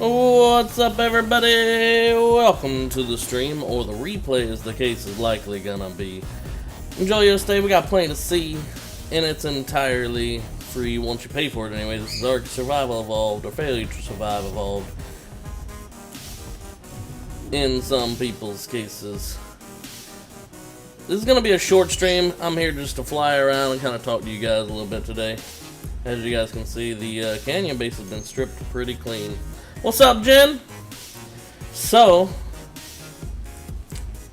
What's up, everybody? Welcome to the stream, or the replay as the case is likely gonna be. Enjoy your stay. We got plenty to see, and it's entirely free once you pay for it anyway. This is ARK Survival Evolved, or Failure to Survive Evolved, in some people's cases. This is gonna be a short stream. I'm here just to fly around and kind of talk to you guys a little bit today. As you guys can see, the canyon base has been stripped pretty clean. What's up, Jen? So,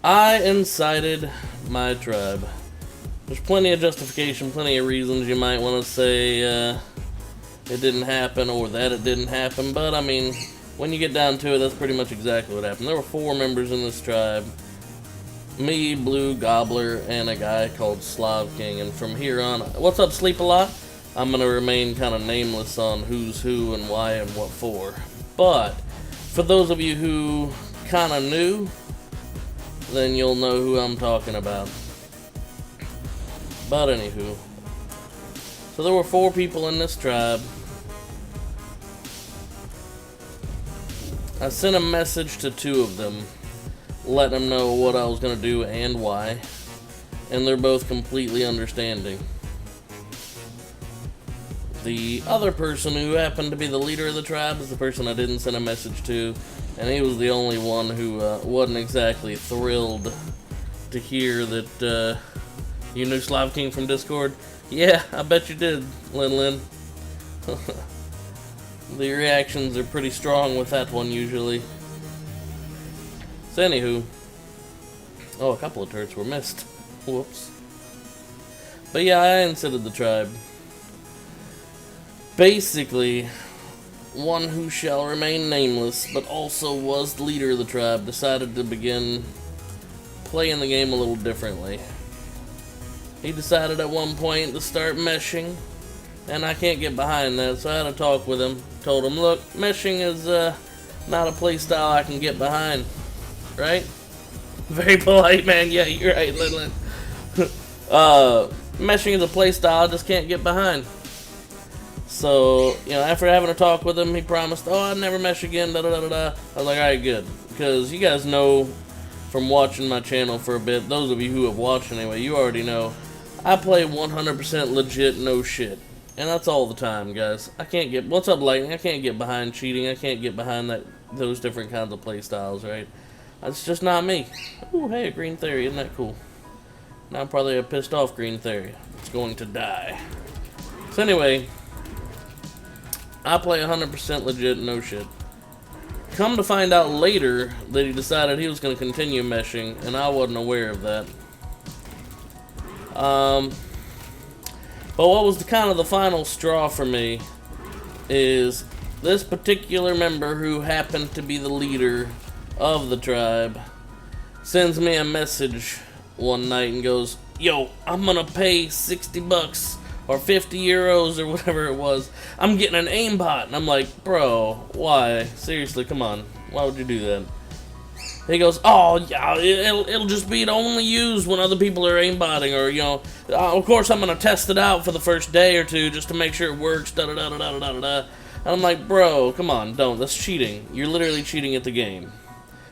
I incited my tribe. There's plenty of justification, plenty of reasons you might want to say it didn't happen or that it didn't happen, but I mean, when you get down to it, that's pretty much exactly what happened. There were 4 members in this tribe. Me, Blue, Gobbler, and a guy called Slav King, and from here on, what's up, Sleep a Lot? I'm going to remain kind of nameless on who's who and why and what for. But, for those of you who kind of knew, then you'll know who I'm talking about. But anywho, so there were 4 people in this tribe. I sent a message to 2 of them, letting them know what I was going to do and why, and they're both completely understanding. The other person, who happened to be the leader of the tribe, is the person I didn't send a message to, and he was the only one who wasn't exactly thrilled to hear that you knew Slav King from Discord. Yeah, I bet you did, Lin. The reactions are pretty strong with that one usually. So anywho, oh, a couple of turrets were missed. Whoops. But yeah, I incited the tribe. Basically, one who shall remain nameless, but also was the leader of the tribe, decided to begin playing the game a little differently. He decided at one point to start meshing, and I can't get behind that, so I had a talk with him. Told him, look, meshing is not a playstyle I can get behind, right? Very polite, man. Yeah, you're right, Lin. Meshing is a playstyle I just can't get behind. So, you know, after having a talk with him, he promised, oh, I'd never mesh again, da-da-da-da-da. I was like, alright, good. Because you guys know from watching my channel for a bit, those of you who have watched anyway, you already know, I play 100% legit, no shit. And that's all the time, guys. I can't get, what's up, Lightning? I can't get behind cheating. I can't get behind those different kinds of play styles, right? That's just not me. Ooh, hey, a green theory, isn't that cool? Now I'm probably a pissed off green theory. It's going to die. So anyway, I play 100% legit, no shit. Come to find out later that he decided he was going to continue meshing, and I wasn't aware of that. But what was kind of the final straw for me is this particular member, who happened to be the leader of the tribe, sends me a message one night and goes, yo, I'm gonna pay 60 bucks or 50 euros or whatever it was. I'm getting an aimbot. And I'm like, bro, why? Seriously, come on. Why would you do that? He goes, oh, yeah, it'll just be only used when other people are aimbotting, or, you know, of course I'm going to test it out for the first day or two just to make sure it works, da-da-da-da-da-da-da. And I'm like, bro, come on, don't. That's cheating. You're literally cheating at the game.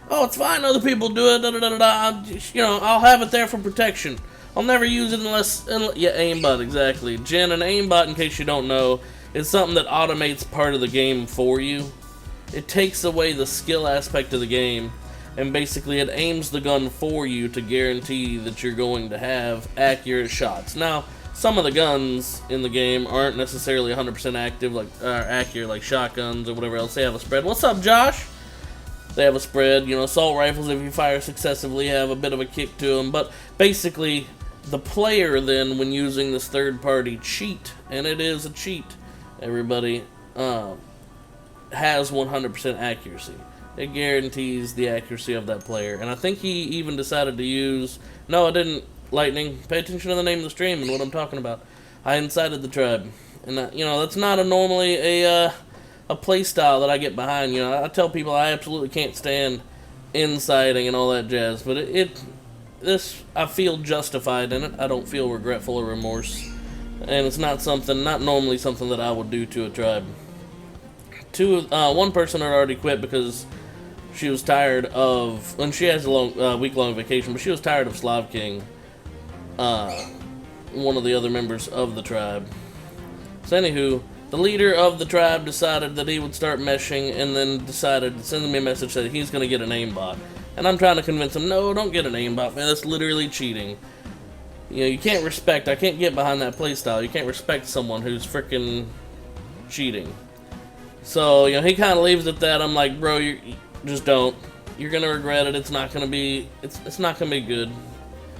Oh, it's fine. Other people do it, da-da-da-da-da. You know, I'll have it there for protection. I'll never use it unless yeah, aimbot, exactly. Jen, an aimbot, in case you don't know, is something that automates part of the game for you. It takes away the skill aspect of the game, and basically it aims the gun for you to guarantee that you're going to have accurate shots. Now, some of the guns in the game aren't necessarily 100% active, accurate, like shotguns or whatever else. They have a spread. What's up, Josh? They have a spread. You know, assault rifles, if you fire successively, have a bit of a kick to them. But basically, the player then, when using this third-party cheat, and it is a cheat, everybody, has 100% accuracy. It guarantees the accuracy of that player. And I think he even decided to use... No, I didn't, Lightning. Pay attention to the name of the stream and what I'm talking about. I incited the tribe. And, you know, that's not normally a play style that I get behind. You know, I tell people I absolutely can't stand inciting and all that jazz. But this, I feel justified in it. I don't feel regretful or remorse. And it's not normally something that I would do to a tribe. one person had already quit because she was tired of, and she has a week-long vacation, but she was tired of Slav King, one of the other members of the tribe. So anywho, the leader of the tribe decided that he would start meshing, and then decided to send me a message that he's going to get an aimbot. And I'm trying to convince him, no, don't get an aimbot, man, that's literally cheating. You know, you can't respect, I can't get behind that playstyle. You can't respect someone who's freaking cheating. So, you know, he kind of leaves it at that. I'm like, bro, you just don't. You're gonna regret it. It's not gonna be. It's not gonna be good.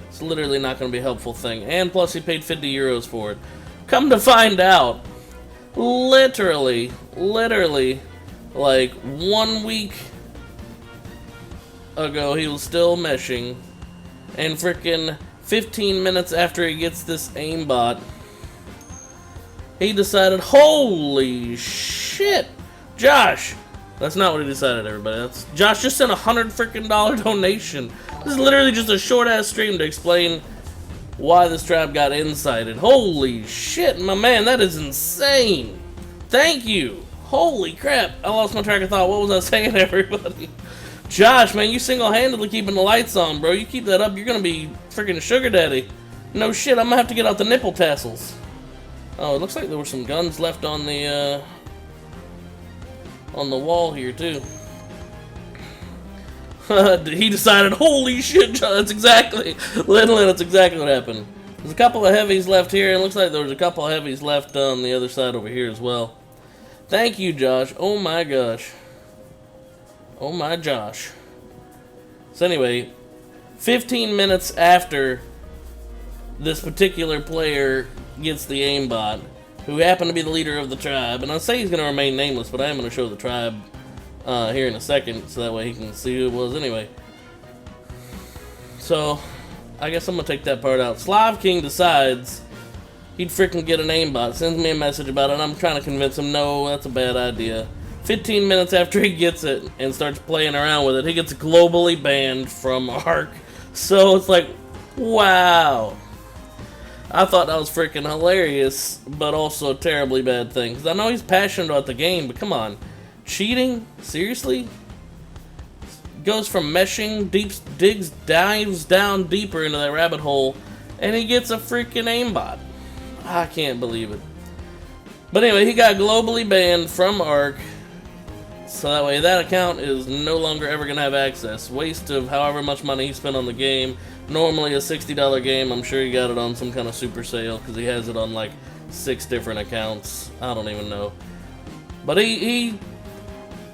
It's literally not gonna be a helpful thing. And plus, he paid 50 euros for it. Come to find out, literally, like 1 week ago, he was still meshing, and freaking 15 minutes after he gets this aimbot, he decided, holy shit, Josh. That's not what he decided, everybody. Josh just sent $100 freaking donation. This is literally just a short-ass stream to explain why this trap got incited. Holy shit, my man, that is insane. Thank you. Holy crap. I lost my track of thought. What was I saying, everybody? Josh, man, you single-handedly keeping the lights on, bro. You keep that up, you're gonna be freaking sugar daddy. No shit, I'm gonna have to get out the nipple tassels. Oh, it looks like there were some guns left on the wall here, too. He decided, holy shit, John, that's exactly what happened. There's a couple of heavies left here, and it looks like there was a couple of heavies left on the other side over here as well. Thank you, Josh. Oh my gosh. Oh my Josh. So anyway, 15 minutes after this particular player gets the aimbot, who happened to be the leader of the tribe, and I say he's going to remain nameless, but I am going to show the tribe here in a second, so that way he can see who it was anyway. So, I guess I'm going to take that part out. Slav King decides he'd freaking get an aimbot, sends me a message about it, and I'm trying to convince him, no, that's a bad idea. 15 minutes after he gets it and starts playing around with it, he gets globally banned from ARK. So it's like, wow. I thought that was freaking hilarious, but also a terribly bad thing. Because I know he's passionate about the game, but come on. Cheating? Seriously? Goes from meshing, dives down deeper into that rabbit hole, and he gets a freaking aimbot. I can't believe it. But anyway, he got globally banned from ARK. So that way that account is no longer ever going to have access. Waste of however much money he spent on the game. Normally a $60 game. I'm sure he got it on some kind of super sale because he has it on like 6 different accounts. I don't even know. But he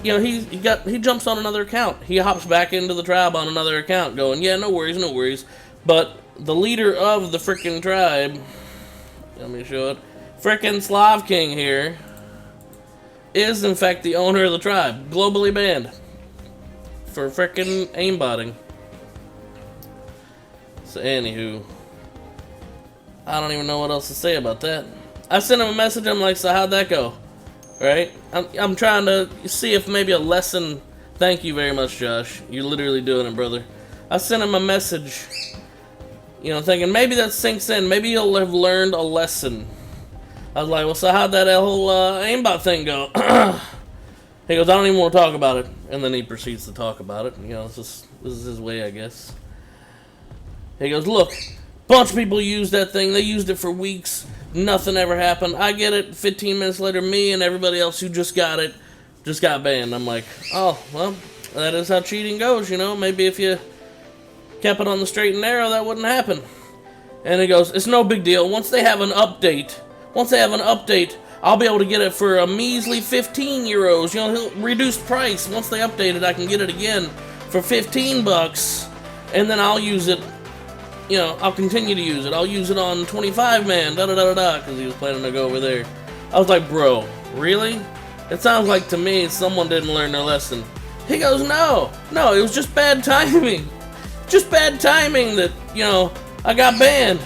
jumps on another account. He hops back into the tribe on another account going, yeah, no worries, no worries. But the leader of the frickin' tribe, let me show it, frickin' Slav King here, is in fact the owner of the tribe, globally banned for frickin' aimbotting. So anywho, I don't even know what else to say about that. I sent him a message, I'm like, so how'd that go? Right? I'm trying to see if maybe a lesson. Thank you very much, Josh. You're literally doing it, brother. I sent him a message, you know, thinking maybe that sinks in. Maybe he'll have learned a lesson. I was like, well, so how'd that whole aimbot thing go? He goes, I don't even want to talk about it. And then he proceeds to talk about it. You know, this is his way, I guess. He goes, look, bunch of people used that thing. They used it for weeks. Nothing ever happened. I get it. 15 minutes later, me and everybody else who just got it just got banned. I'm like, oh, well, that is how cheating goes, you know. Maybe if you kept it on the straight and narrow, that wouldn't happen. And he goes, it's no big deal. Once they have an update, I'll be able to get it for a measly 15 euros. You know, reduced price. Once they update it, I can get it again for 15 bucks. And then I'll use it. You know, I'll continue to use it. I'll use it on 25 man, da-da-da-da-da, because he was planning to go over there. I was like, bro, really? It sounds like to me someone didn't learn their lesson. He goes, no, it was just bad timing. Just bad timing that, you know, I got banned.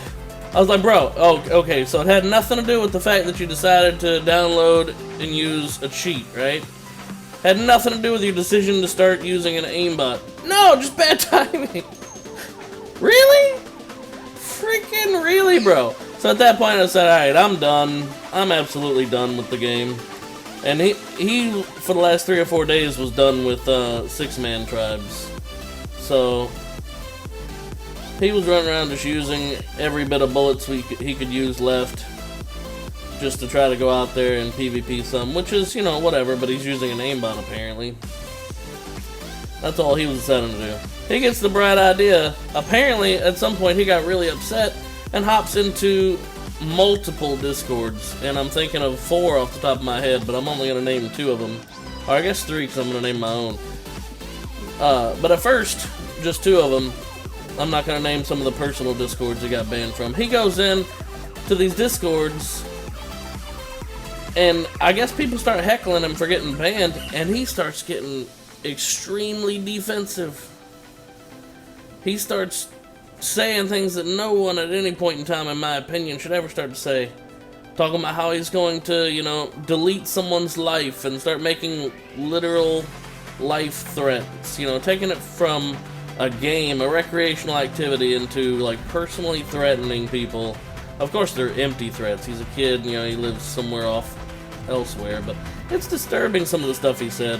I was like, bro, oh, okay, so it had nothing to do with the fact that you decided to download and use a cheat, right? Had nothing to do with your decision to start using an aimbot. No, just bad timing. Really? Freaking really, bro. So at that point I said, alright, I'm done. I'm absolutely done with the game. And he for the last 3 or 4 days was done with 6-man tribes. So he was running around just using every bit of bullets he could use left, just to try to go out there and PvP some, which is, you know, whatever, but he's using an aimbot apparently. That's all he was deciding to do. He gets the bright idea. Apparently, at some point, he got really upset and hops into multiple discords. And I'm thinking of 4 off the top of my head, but I'm only going to name 2 of them. Or I guess 3, because I'm going to name my own. But at first, just 2 of them. I'm not going to name some of the personal discords he got banned from. He goes in to these discords, and I guess people start heckling him for getting banned, and he starts getting extremely defensive. He starts saying things that no one at any point in time, in my opinion, should ever start to say. Talking about how he's going to, you know, delete someone's life and start making literal life threats. You know, taking it from a game, a recreational activity, into, like, personally threatening people. Of course, they're empty threats. He's a kid, you know, he lives somewhere off elsewhere, but it's disturbing, some of the stuff he said.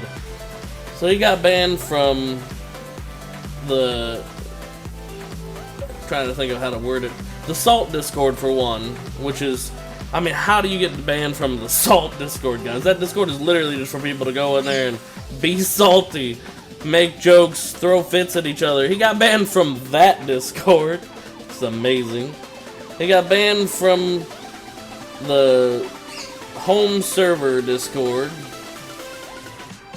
So he got banned from the, trying to think of how to word it, the Salt Discord for one, which is, I mean, how do you get banned from the Salt Discord, guys? That Discord is literally just for people to go in there and be salty, make jokes, throw fits at each other. He got banned from that Discord. It's amazing. He got banned from the home server Discord,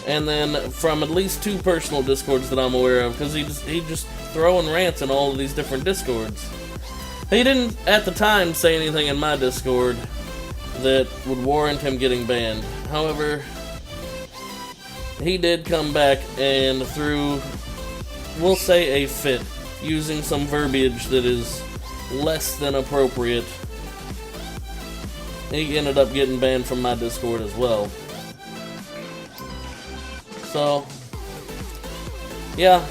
and then from at least 2 personal Discords that I'm aware of, because he just throwing rants in all of these different Discords. He didn't at the time say anything in my Discord that would warrant him getting banned. However, he did come back and threw, we'll say, a fit, using some verbiage that is less than appropriate. He ended up getting banned from my Discord as well. So, yeah,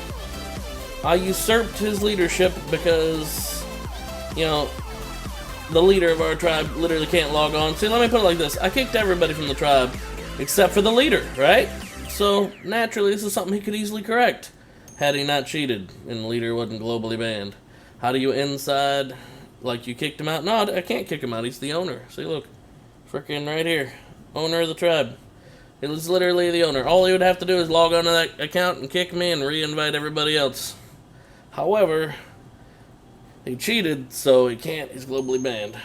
I usurped his leadership because, you know, the leader of our tribe literally can't log on. See, let me put it like this. I kicked everybody from the tribe except for the leader, right? So, naturally, this is something he could easily correct had he not cheated and the leader wasn't globally banned. How do you inside, like you kicked him out? No, I can't kick him out. He's the owner. See, look. Freaking right here. Owner of the tribe. It was literally the owner. All he would have to do is log on to that account and kick me and re-invite everybody else. However, he cheated, so he can't. He's globally banned.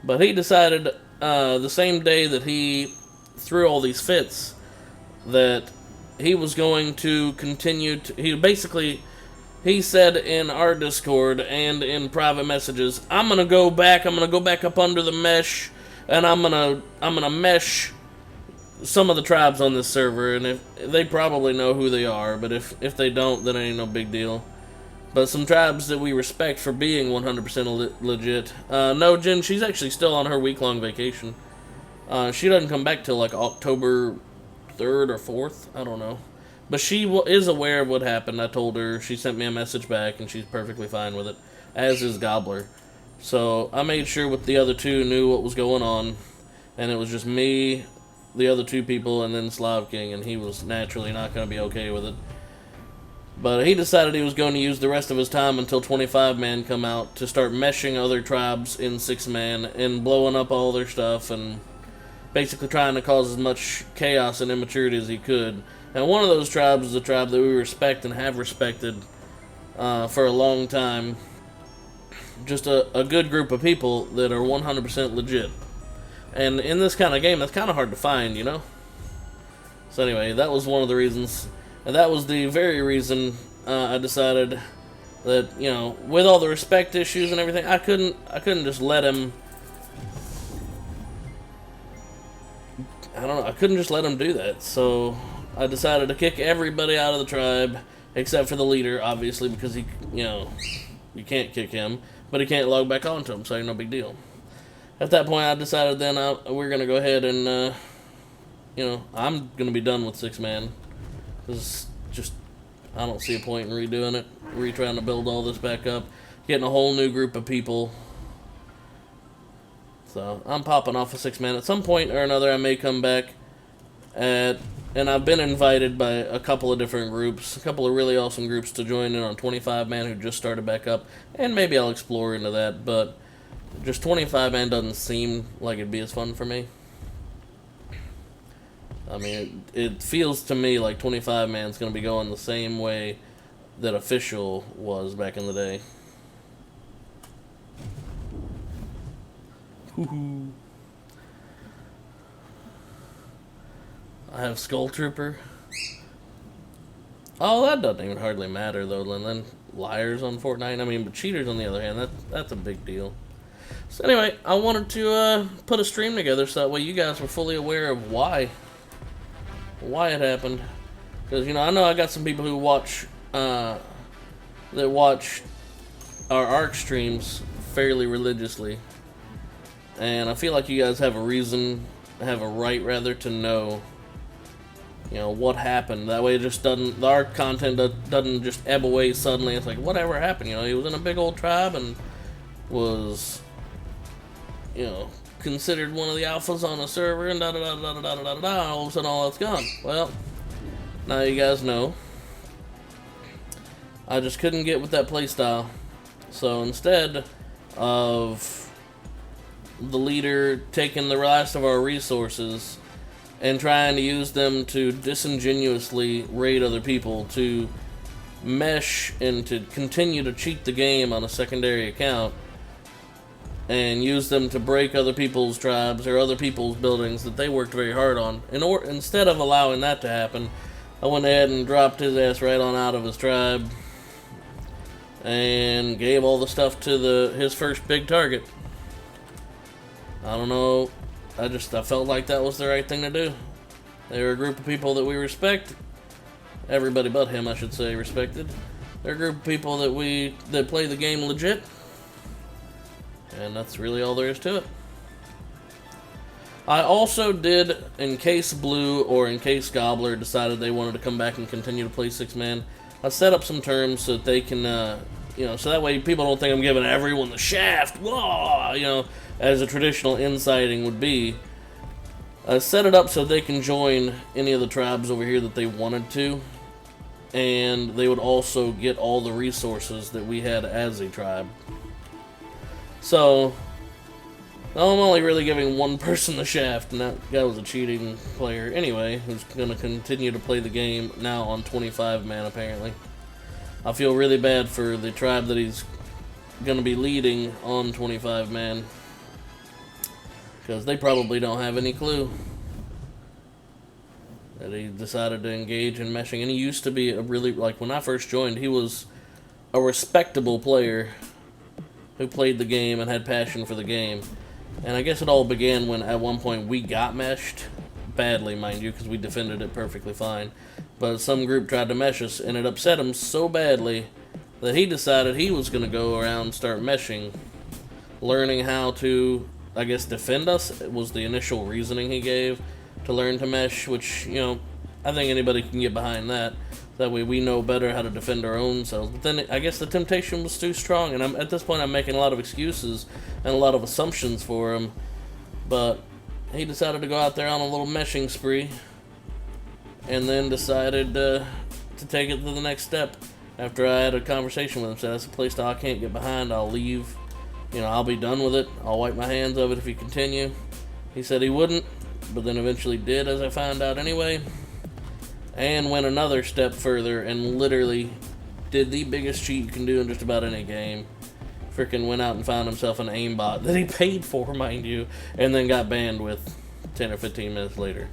But he decided the same day that he threw all these fits that he was going to continue to... He said in our Discord and in private messages, I'm gonna go back up under the mesh, and I'm gonna mesh some of the tribes on this server, and if they probably know who they are, but if they don't, then it ain't no big deal. But some tribes that we respect for being 100% legit. No, Jen, she's actually still on her week-long vacation. She doesn't come back till like October 3rd or 4th, I don't know. But she is aware of what happened. I told her. She sent me a message back, and she's perfectly fine with it, as is Gobbler. So I made sure with the other 2 knew what was going on, and it was just me, the other 2 people, and then Slav King, and he was naturally not going to be okay with it. But he decided he was going to use the rest of his time until 25-man come out to start meshing other tribes in 6-man and blowing up all their stuff and basically trying to cause as much chaos and immaturity as he could. And one of those tribes is a tribe that we respect and have respected for a long time. Just a good group of people that are 100% legit. And in this kind of game, that's kind of hard to find, you know? So anyway, that was one of the reasons. And that was the very reason I decided that, you know, with all the respect issues and everything, I couldn't just let him... I don't know, I couldn't just let him do that. So I decided to kick everybody out of the tribe, except for the leader, obviously, because he, you know, you can't kick him, but he can't log back onto him, so ain't no big deal. At that point, I decided then we're going to go ahead and, you know, I'm going to be done with 6-man. Because just, I don't see a point in redoing it, trying to build all this back up, getting a whole new group of people So I'm popping off a 6-man. At some point or another, I may come back and I've been invited by a couple of different groups, a couple of really awesome groups to join in on 25-man who just started back up, and maybe I'll explore into that, but just 25-man doesn't seem like it'd be as fun for me. I mean, it feels to me like 25-man's going to be going the same way that official was back in the day. Hoo-hoo. I have Skull Trooper. Oh, that doesn't even hardly matter, though, and then liars on Fortnite. I mean, but cheaters, on the other hand, that's a big deal. So anyway, I wanted to put a stream together so that way you guys were fully aware of why it happened. Because, you know I got some people who watch, that watch our ARK streams fairly religiously. And I feel like you guys have a reason, have a right rather, to know, you know, what happened. That way it just doesn't, the ARK content doesn't just ebb away suddenly. It's like, whatever happened, you know, he was in a big old tribe and was, you know, considered one of the alphas on a server and da-da-da-da-da-da-da-da, all of a sudden all that's gone. Well, now you guys know. I just couldn't get with that playstyle. So instead of the leader taking the last of our resources and trying to use them to disingenuously raid other people, to mesh and to continue to cheat the game on a secondary account and use them to break other people's tribes or other people's buildings that they worked very hard on. Instead of allowing that to happen, I went ahead and dropped his ass right on out of his tribe and gave all the stuff to his first big target. I don't know, I felt like that was the right thing to do. They were a group of people that we respect. Everybody but him, I should say, respected. They're a group of people that play the game legit. And that's really all there is to it. I also did, in case Blue or in case Gobbler decided they wanted to come back and continue to play 6-man, I set up some terms so that they can, you know, so that way people don't think I'm giving everyone the shaft, whoa, you know, as a traditional inciting would be. I set it up so they can join any of the tribes over here that they wanted to, and they would also get all the resources that we had as a tribe. So, I'm only really giving one person the shaft, and that guy was a cheating player anyway, who's going to continue to play the game now on 25-man apparently. I feel really bad for the tribe that he's going to be leading on 25-man, because they probably don't have any clue that he decided to engage in meshing. And he used to be a really, like, when I first joined, he was a respectable player who played the game and had passion for the game. And I guess it all began when at one point we got meshed, badly mind you, because we defended it perfectly fine, but some group tried to mesh us, and it upset him so badly that he decided he was going to go around and start meshing, learning how to, I guess, defend us. It was the initial reasoning he gave to learn to mesh, which, you know, I think anybody can get behind that. That way we know better how to defend our own selves. But then I guess the temptation was too strong, and at this point I'm making a lot of excuses and a lot of assumptions for him. But he decided to go out there on a little meshing spree, and then decided to take it to the next step. After I had a conversation with him, said, that's a place that I can't get behind, I'll leave. You know, I'll be done with it. I'll wipe my hands of it if you continue. He said he wouldn't, but then eventually did, as I found out anyway. And went another step further and literally did the biggest cheat you can do in just about any game. Frickin' went out and found himself an aimbot that he paid for, mind you, and then got banned with 10 or 15 minutes later.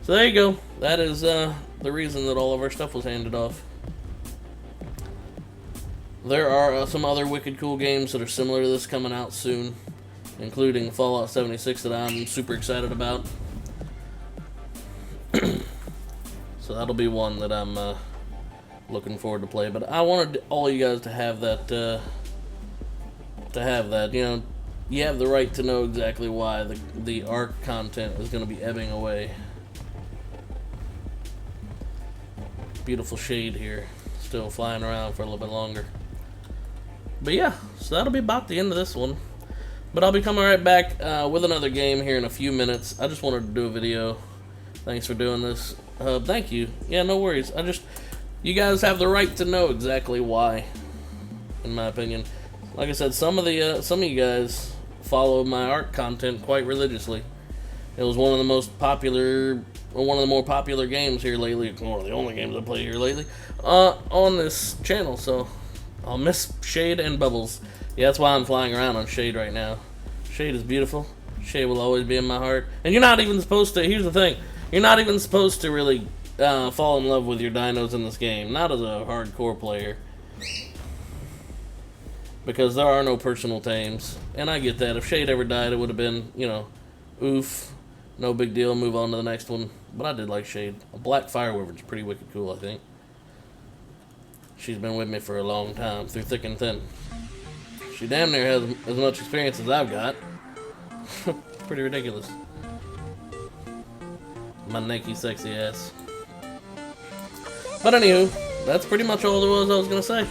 So there you go. That is the reason that all of our stuff was handed off. There are some other wicked cool games that are similar to this coming out soon, including Fallout 76 that I'm super excited about. So that'll be one that I'm looking forward to play. But I wanted all you guys to have that, you know, you have the right to know exactly why the ARK content is going to be ebbing away. Beautiful shade here, still flying around for a little bit longer. But yeah, so that'll be about the end of this one. But I'll be coming right back with another game here in a few minutes. I just wanted to do a video. Thanks for doing this. Thank you. Yeah, no worries. You guys have the right to know exactly why, in my opinion. Like I said, some of you guys follow my ARK content quite religiously. It was one of the more popular games here lately. One of the only games I play here lately on this channel. So I'll miss Shade and Bubbles. Yeah, that's why I'm flying around on Shade right now. Shade is beautiful. Shade will always be in my heart. And you're not even supposed to. Here's the thing. You're not even supposed to really fall in love with your dinos in this game. Not as a hardcore player. Because there are no personal tames. And I get that. If Shade ever died, it would have been, you know, oof. No big deal. Move on to the next one. But I did like Shade. A black fire wyvern's pretty wicked cool, I think. She's been with me for a long time, through thick and thin. She damn near has as much experience as I've got. Pretty ridiculous. My naked sexy ass. But anywho, that's pretty much all there was I was gonna say.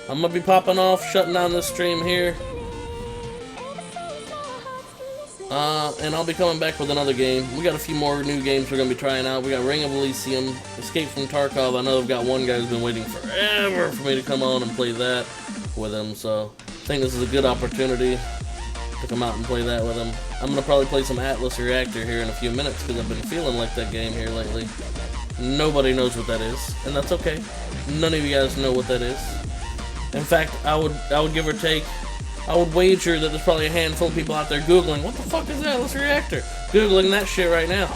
I'm gonna be popping off, shutting down this stream here. And I'll be coming back with another game. We got a few more new games we're gonna be trying out. We got Ring of Elysium, Escape from Tarkov. I know I've got one guy who's been waiting forever for me to come on and play that with him, so I think this is a good opportunity to come out and play that with him. I'm gonna probably play some Atlas Reactor here in a few minutes because I've been feeling like that game here lately. Nobody knows what that is, and that's okay. None of you guys know what that is. In fact, I would give or take, I would wager that there's probably a handful of people out there Googling, what the fuck is Atlas Reactor? Googling that shit right now.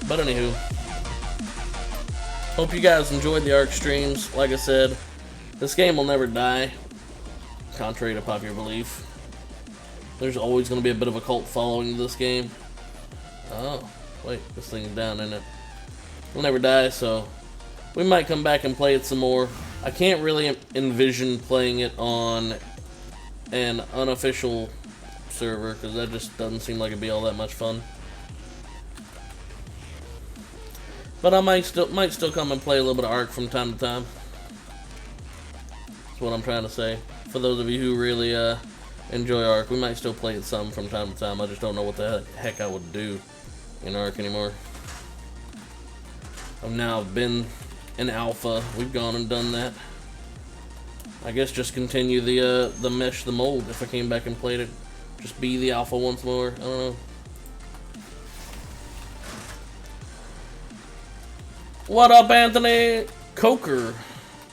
But anywho, hope you guys enjoyed the ARK streams. Like I said, this game will never die, contrary to popular belief. There's always going to be a bit of a cult following to this game. Oh, wait, this thing's down, isn't it? It'll never die, so we might come back and play it some more. I can't really envision playing it on an unofficial server because that just doesn't seem like it'd be all that much fun. But I might still come and play a little bit of ARK from time to time. That's what I'm trying to say. For those of you who really enjoy ARK, we might still play it some from time to time. I just don't know what the heck I would do in ARK anymore. I've now been an alpha. We've gone and done that. I guess just continue the mesh, the mold. If I came back and played it, just be the alpha once more. I don't know. What up, Anthony Coker?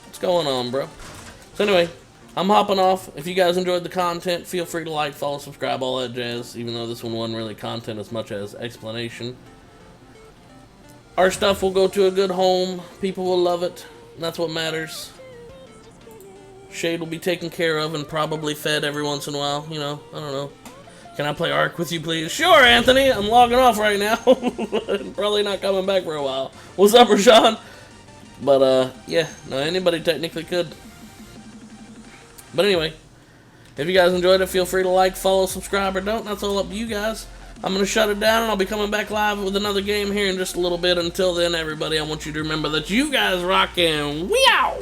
What's going on, bro? So anyway, I'm hopping off. If you guys enjoyed the content, feel free to like, follow, subscribe, all that jazz. Even though this one wasn't really content as much as explanation. Our stuff will go to a good home. People will love it. And that's what matters. Shade will be taken care of and probably fed every once in a while. You know, I don't know. Can I play ARK with you, please? Sure, Anthony. I'm logging off right now. Probably not coming back for a while. What's up, Rashawn? But, yeah. No, anybody technically could. But anyway, if you guys enjoyed it, feel free to like, follow, subscribe, or don't. That's all up to you guys. I'm going to shut it down, and I'll be coming back live with another game here in just a little bit. Until then, everybody, I want you to remember that you guys rock and meow!